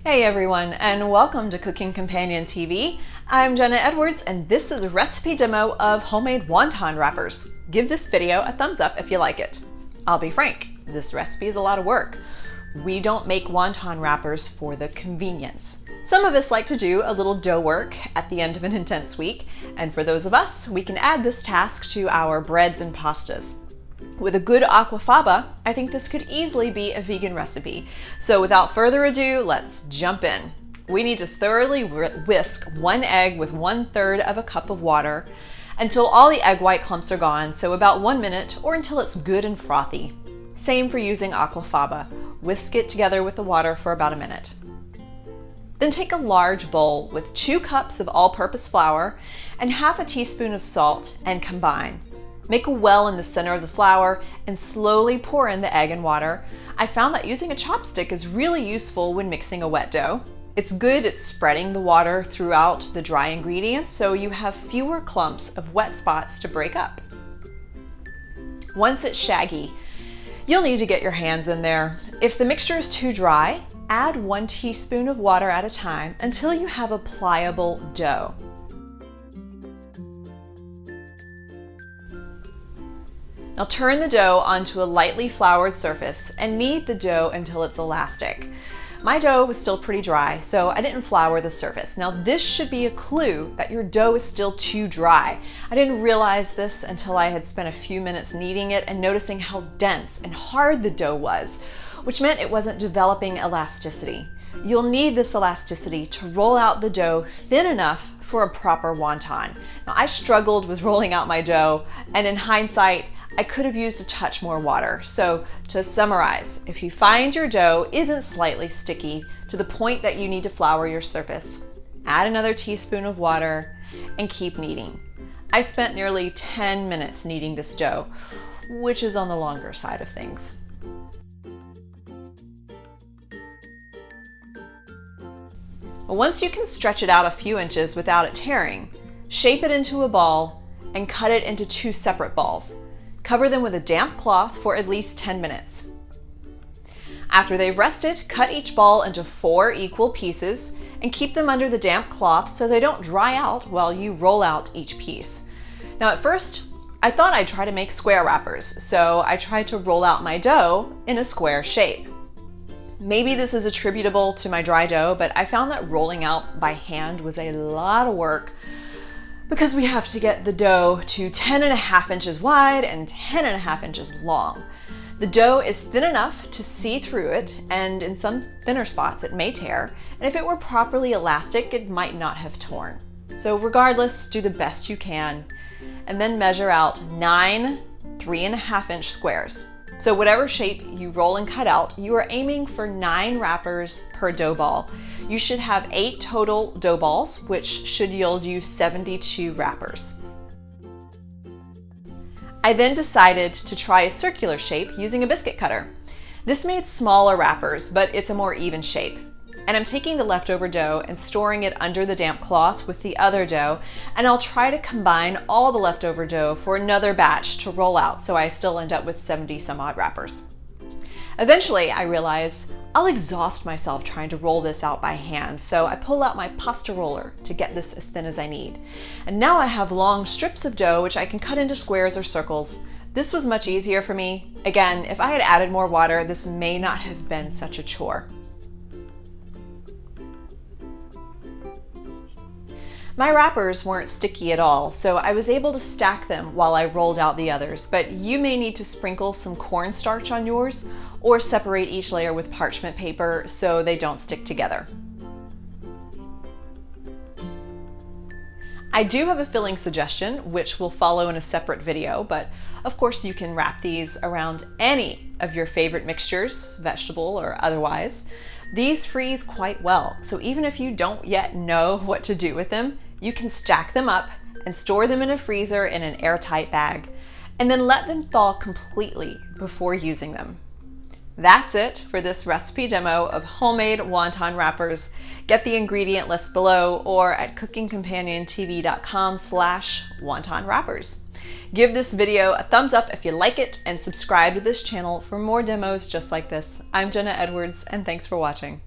Hey everyone, and welcome to Cooking Companion TV. I'm Jenna Edwards, and this is a recipe demo of homemade wonton wrappers. Give this video a thumbs up if you like it. I'll be frank, this recipe is a lot of work. We don't make wonton wrappers for the convenience. Some of us like to do a little dough work at the end of an intense week, and for those of us, we can add this task to our breads and pastas. With a good aquafaba, I think this could easily be a vegan recipe. So without further ado, let's jump in. We need to thoroughly whisk 1 egg with 1/3 of a cup of water until all the egg white clumps are gone, so about 1 minute or until it's good and frothy. Same for using aquafaba. Whisk it together with the water for about a minute. Then take a large bowl with 2 cups of all-purpose flour and half a teaspoon of salt and combine. Make a well in the center of the flour and slowly pour in the egg and water. I found that using a chopstick is really useful when mixing a wet dough. It's good at spreading the water throughout the dry ingredients so you have fewer clumps of wet spots to break up. Once it's shaggy, you'll need to get your hands in there. If the mixture is too dry, add 1 teaspoon of water at a time until you have a pliable dough. Now turn the dough onto a lightly floured surface and knead the dough until it's elastic. My dough was still pretty dry, so I didn't flour the surface. Now this should be a clue that your dough is still too dry. I didn't realize this until I had spent a few minutes kneading it and noticing how dense and hard the dough was, which meant it wasn't developing elasticity. You'll need this elasticity to roll out the dough thin enough for a proper wonton. Now I struggled with rolling out my dough, and in hindsight, I could have used a touch more water. So to summarize, if you find your dough isn't slightly sticky to the point that you need to flour your surface, add another teaspoon of water and keep kneading. I spent nearly 10 minutes kneading this dough, which is on the longer side of things. Once you can stretch it out a few inches without it tearing, shape it into a ball and cut it into 2 separate balls. Cover them with a damp cloth for at least 10 minutes. After they've rested, cut each ball into 4 equal pieces and keep them under the damp cloth so they don't dry out while you roll out each piece. Now at first, I thought I'd try to make square wrappers, so I tried to roll out my dough in a square shape. Maybe this is attributable to my dry dough, but I found that rolling out by hand was a lot of work because we have to get the dough to 10.5 inches wide and 10.5 inches long. The dough is thin enough to see through it, and in some thinner spots it may tear, and if it were properly elastic, it might not have torn. So regardless, do the best you can, and then measure out 9 3.5-inch squares. So whatever shape you roll and cut out, you are aiming for 9 wrappers per dough ball. You should have 8 total dough balls, which should yield you 72 wrappers. I then decided to try a circular shape using a biscuit cutter. This made smaller wrappers, but it's a more even shape. And I'm taking the leftover dough and storing it under the damp cloth with the other dough, and I'll try to combine all the leftover dough for another batch to roll out so I still end up with 70 some odd wrappers. Eventually, I realize I'll exhaust myself trying to roll this out by hand, so I pull out my pasta roller to get this as thin as I need. And now I have long strips of dough which I can cut into squares or circles. This was much easier for me. Again, if I had added more water, this may not have been such a chore. My wrappers weren't sticky at all, so I was able to stack them while I rolled out the others, but you may need to sprinkle some cornstarch on yours or separate each layer with parchment paper so they don't stick together. I do have a filling suggestion, which will follow in a separate video, but of course you can wrap these around any of your favorite mixtures, vegetable or otherwise. These freeze quite well, so even if you don't yet know what to do with them, you can stack them up and store them in a freezer in an airtight bag, and then let them thaw completely before using them. That's it for this recipe demo of homemade wonton wrappers. Get the ingredient list below or at cookingcompaniontv.com/wonton wrappers. Give this video a thumbs up if you like it, and subscribe to this channel for more demos just like this. I'm Jenna Edwards, and thanks for watching.